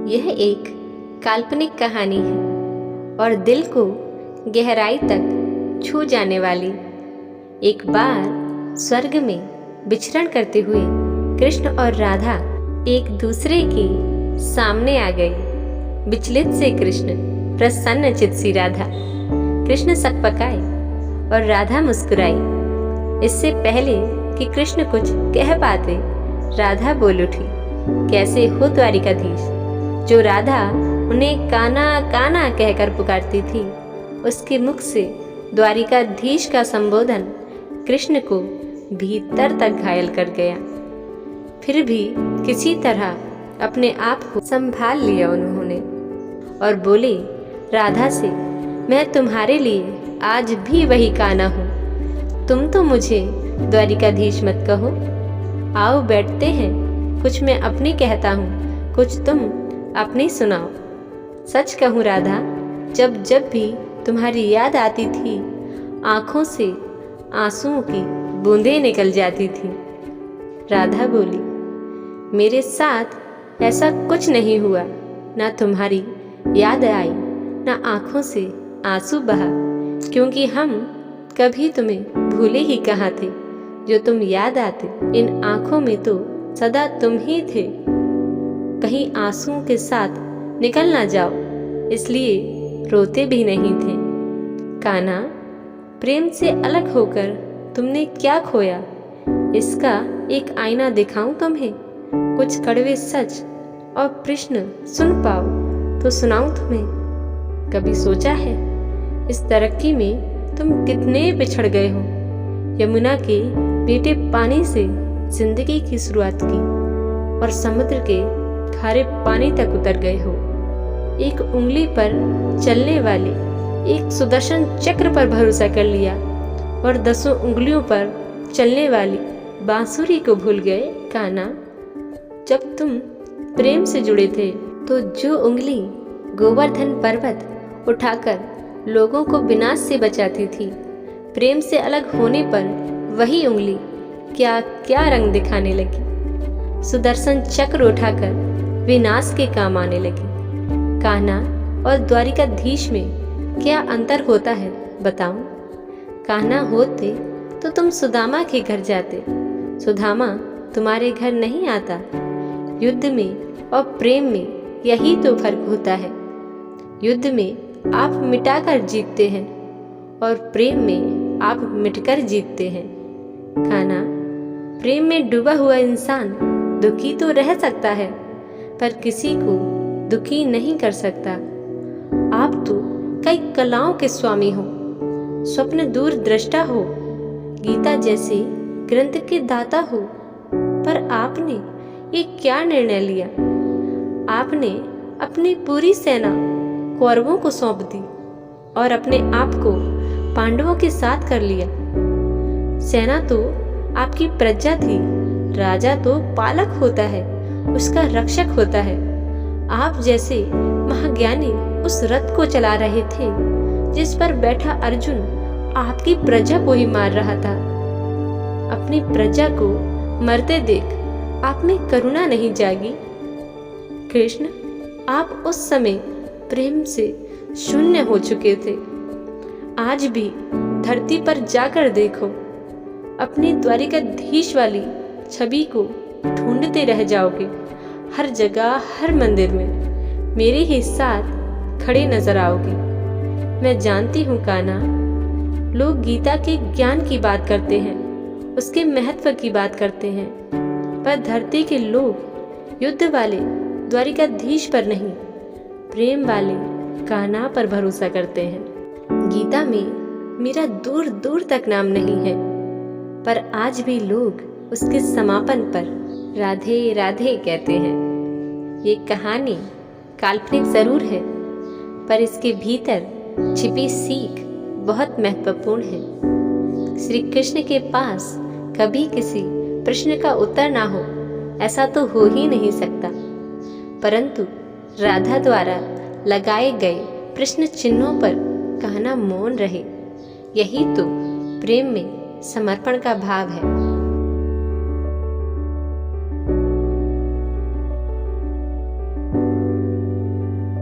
यह एक काल्पनिक कहानी है और दिल को गहराई तक छू जाने वाली। एक बार स्वर्ग में विचरण करते हुए कृष्ण और राधा एक दूसरे के सामने आ गए। विचलित से कृष्ण, प्रसन्नचित सी राधा। कृष्ण सकपकाए और राधा मुस्कुराई। इससे पहले कि कृष्ण कुछ कह पाते, राधा बोल उठी, कैसे हो द्वारिकाधीश। जो राधा उन्हें काना काना कहकर पुकारती थी, उसके मुख से द्वारिकाधीश का संबोधन कृष्ण को भीतर तक घायल कर गया। फिर भी किसी तरह अपने आप को संभाल लिया उन्होंने और बोले राधा से, मैं तुम्हारे लिए आज भी वही काना हूँ। तुम तो मुझे द्वारिकाधीश मत कहो। आओ बैठते हैं, कुछ मैं अपनी कहता हूँ, कुछ तुम अपनी सुनाओ। सच कहूँ राधा, जब जब भी तुम्हारी याद आती थी, आंखों से आंसुओं की बूंदें निकल जाती थी। राधा बोली, मेरे साथ ऐसा कुछ नहीं हुआ। ना तुम्हारी याद आई, ना आंखों से आंसू बहा, क्योंकि हम कभी तुम्हें भूले ही कहाँ थे। जो तुम याद आते, इन आंखों में तो सदा तुम ही थे। कहीं आंसुओं के साथ निकल ना जाओ, इसलिए रोते भी नहीं थे। कान्हा, प्रेम से अलग होकर तुमने क्या खोया, इसका एक आईना दिखाऊं तुम्हें। कुछ कड़वे सच और प्रश्न सुन पाओ तो सुनाऊं तुम्हें। कभी सोचा है इस तरक्की में तुम कितने पिछड़ गए हो। यमुना के मीठे पानी से जिंदगी की शुरुआत की और समुद्र के खारे पानी तक उतर गए हो। एक उंगली पर चलने वाले एक सुदर्शन चक्र पर भरोसा कर लिया और 10 उंगलियों पर चलने वाली बांसुरी को भूल गए। कान्हा, जब तुम प्रेम से जुड़े थे तो जो उंगली गोवर्धन पर्वत उठाकर लोगों को विनाश से बचाती थी, प्रेम से अलग होने पर वही उंगली क्या क्या रंग दिखाने लगी। सुदर्शन चक्र उठाकर विनाश के काम आने लगी। कान्हा और द्वारिकाधीश में क्या अंतर होता है बताऊं। कान्हा होते तो तुम सुदामा के घर जाते, सुदामा तुम्हारे घर नहीं आता। युद्ध में और प्रेम में यही तो फर्क होता है। युद्ध में आप मिटाकर जीतते हैं और प्रेम में आप मिटकर जीतते हैं। कान्हा, प्रेम में डूबा हुआ इंसान दुखी तो रह सकता है, पर किसी को दुखी नहीं कर सकता। आप तो कई कलाओं के स्वामी हो, स्वप्न दूर दृष्टा हो, गीता जैसे ग्रंथ के दाता हो, पर आपने ये क्या निर्णय लिया। आपने अपनी पूरी सेना कौरवों को सौंप दी और अपने आप को पांडवों के साथ कर लिया। सेना तो आपकी प्रजा थी, राजा तो पालक होता है, उसका रक्षक होता है। आप जैसे महाज्ञानी उस रथ को चला रहे थे जिस पर बैठा अर्जुन आपकी प्रजा को ही मार रहा था। अपनी प्रजा को मरते देख आप में करुणा नहीं जागी। कृष्ण, आप उस समय प्रेम से शून्य हो चुके थे। आज भी धरती पर जाकर देखो, अपनी द्वारिकाधीश वाली छवि को ढूंढते रह जाओगे। हर जगह, हर मंदिर में मेरे ही साथ खड़े नजर आओगे। मैं जानती हूँ कान्हा, लोग गीता के ज्ञान की बात करते हैं, उसके महत्व की बात करते हैं, पर धरती के लोग युद्ध वाले द्वारिकाधीश पर नहीं, प्रेम वाले कान्हा पर भरोसा करते हैं। गीता में मेरा दूर दूर तक नाम नहीं है, पर आज भी लोग उसके समापन पर राधे राधे कहते हैं। ये कहानी काल्पनिक जरूर है, पर इसके भीतर छिपी सीख बहुत महत्वपूर्ण है। श्री कृष्ण के पास कभी किसी प्रश्न का उत्तर ना हो, ऐसा तो हो ही नहीं सकता, परंतु राधा द्वारा लगाए गए प्रश्न चिन्हों पर कान्हा मौन रहे। यही तो प्रेम में समर्पण का भाव है।